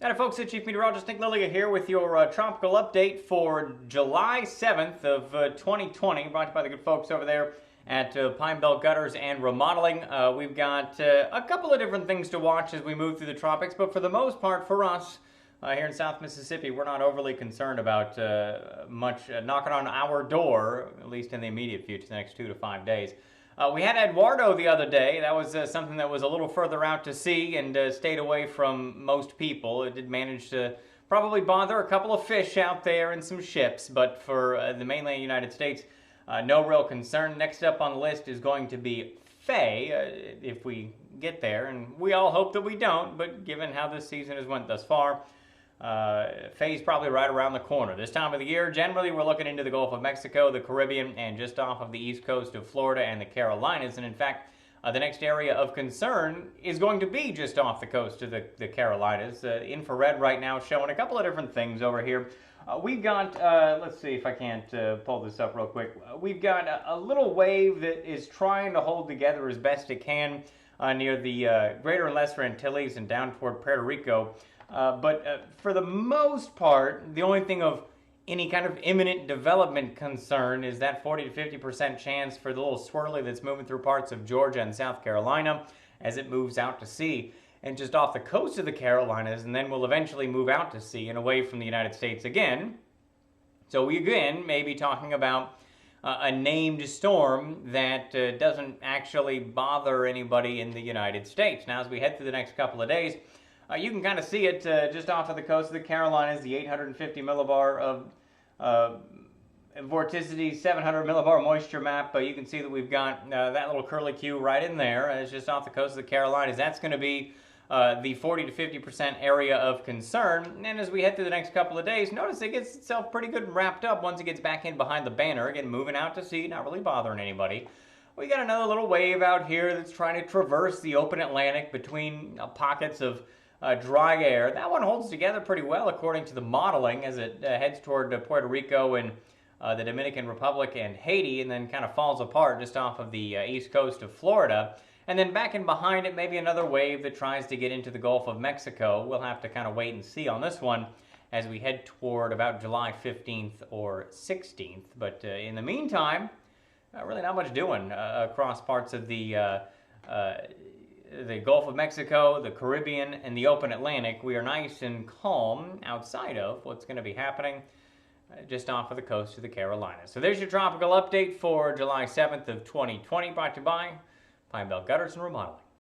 Howdy folks, it's Chief Meteorologist Nick Lillia here with your tropical update for July 7th of 2020, brought to you by the good folks over there at Pine Belt Gutters and Remodeling. We've got a couple of different things to watch as we move through the tropics, but for the most part for us here in South Mississippi, we're not overly concerned about much knocking on our door, at least in the immediate future, the next 2 to 5 days. We had Eduardo the other day. That was something that was a little further out to sea and stayed away from most people. It did manage to probably bother a couple of fish out there and some ships, but for the mainland United States, no real concern. Next up on the list is going to be Faye, if we get there, and we all hope that we don't, but given how this season has went thus far, Faye's probably right around the corner. This time of the year, generally, we're looking into the Gulf of Mexico, the Caribbean, and just off of the east coast of Florida and the Carolinas. And in fact, the next area of concern is going to be just off the coast of the Carolinas. Infrared right now showing a couple of different things over here. We've got, let's see if I can't pull this up real quick. We've got a little wave that is trying to hold together as best it can near the Greater and Lesser Antilles and down toward Puerto Rico. But for the most part, the only thing of any kind of imminent development concern is that 40 to 50% chance for the little swirly that's moving through parts of Georgia and South Carolina as it moves out to sea and just off the coast of the Carolinas, and then will eventually move out to sea and away from the United States again. So we again may be talking about a named storm that doesn't actually bother anybody in the United States. Now, as we head through the next couple of days, you can kind of see it just off of the coast of the Carolinas, the 850 millibar of vorticity, 700 millibar moisture map. You can see that we've got that little curly Q right in there. It's just off the coast of the Carolinas. That's going to be the 40 to 50% area of concern. And as we head through the next couple of days, notice it gets itself pretty good and wrapped up once it gets back in behind the banner. Again, moving out to sea, not really bothering anybody. We got another little wave out here that's trying to traverse the open Atlantic between pockets of dry air. That one holds together pretty well according to the modeling as it heads toward Puerto Rico and the Dominican Republic and Haiti, and then kind of falls apart just off of the east coast of Florida. And then back in behind it, maybe another wave that tries to get into the Gulf of Mexico. We'll have to kind of wait and see on this one as we head toward about July 15th or 16th. But in the meantime, really not much doing across parts of the Gulf of Mexico, the Caribbean, and the open Atlantic. We are nice and calm outside of what's going to be happening just off of the coast of the Carolinas. So there's your tropical update for July 7th of 2020, brought to you by Pine Belt Gutters and Remodeling.